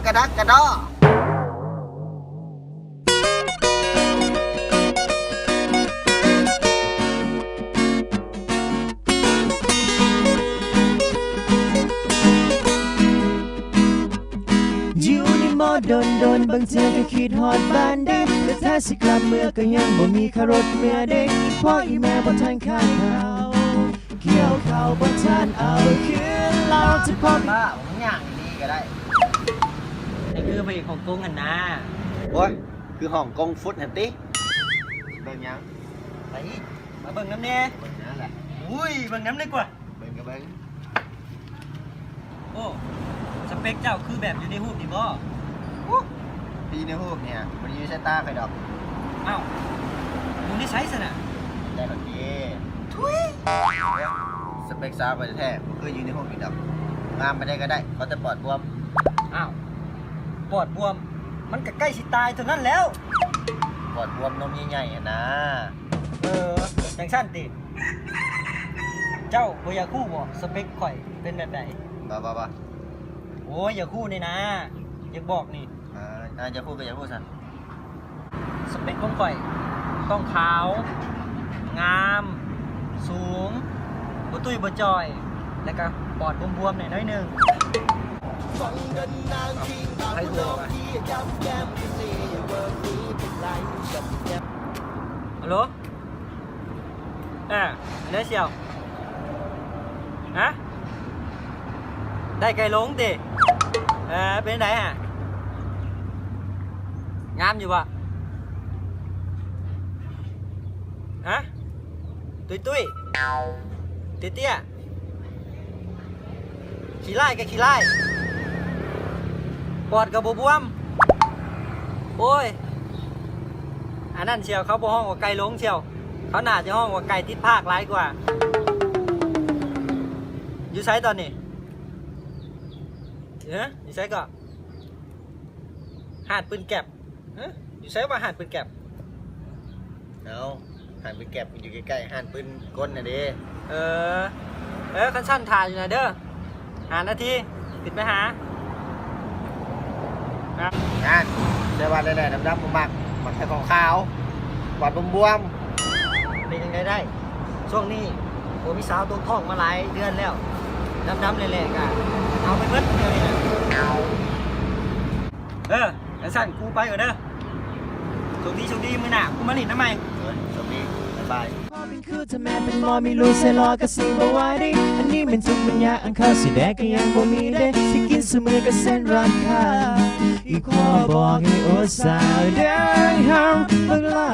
กระดักกระดออยู่ในโมดโดนบางเทื่อก็คิดฮอดบ้านเด็กแต่ถ้าสิกลับเมื่อก็ยังบ่มีคารถเมื่อเด็กพ่ออีแม่บ่ทันข้าวเกี่ยวข้าวบ่ทันเอาคืนเราจะพอ บ้าผมอย่างนี้ก็ได้ นี่คือพระเอกของกงหันนะ โอ้ยคือห้องกงฟุตหันติเบิ่งยัง ไปมาเบิ่งน้ำเนี่ย เบิ่งนั่นแหละ อุ้ยเบิ่งน้ำเลยกว่า เบิ่งก็เบิ่ง โอ้สเปคเจ้าคือแบบอยู่ในรูปนี่บ่ ปีในหูเนี่ยมันอยู่ใช้ตาใครดอก อ้าวอยู่ในไซส์น่ะ ได้หรอกพี่สเปคสาวไปแท้ๆมันคืออยู่ในหูอีกดอกงามไปได้ก็ได้เขาจะปลอดบวม อ้าวปอดบวมมันก็ใกล้สิตายเท่านั้นแล้ว ปลอดบวมนมใหญ่ๆอะนะ จังสั้นติเจ้าบ่อยากคู่บ่สเปคข่อยเป็นแบบไหน บ้าโอ้ยอย่าคู่นี่นะอยากบอกนี่ จะพูดก็อย่าพูดสัน สเปคของข่อยต้องขาว งาม สูงบ่ตุ้ยบ่จอย แล้วก็ปอดบวมๆหน่อยนึงให้ทัวร์มาฮัลโหลได้เชียวฮะได้ไก่ลงติเป็นไหนฮะงามอยู่ปะฮะตุ้ยเตี้ยขี้ไล่กับขี้ไล่ปอดกับบวมโอ้ยอันนั้นเชียวเขาบอกห้องว่าไก่ลงเชียวเขาหนาจะห้องว่าไก่ติดภาคร้ายกว่าอยู่ไซตอนนี้อยู่ไซก็หาดปืนแก็บอยู่ไซว่าหาดปืนแก็บเอาหันไปเก็บอยู่ใกล้ๆหันปืนก้นน่ะดิคันสั้นถ่ายอยู่นะเด้อ5 นาทีปิดไปหางานเดี๋ยววันแรกๆดำๆหมักแต่ของขาวปอดบวม เป็นยังไงได้ช่วงนี้ผมมีสาวตัวท้องมาหลายเดือนแล้วดำๆเลยแหละกะเอาไปเบิดเดียวนี่นะคันสั้นกูไปก่อนเด้อโชคดีมื้อหน้ากูมาหลินทำไมๆสวัสดีบ๊ายบายพ่อเป็นคู่ถ้าแม่เป็นหมอมีลูกใส่รอก็สิบ่ไหวดิอันนี้เป็นทุกปัญญาอันเขาสิแดกก็ยังบ่มีเด้สิกินซุมื้อก็เส้นราคาอีกขอบอกให้อดสาวเด้อเฮาบักลา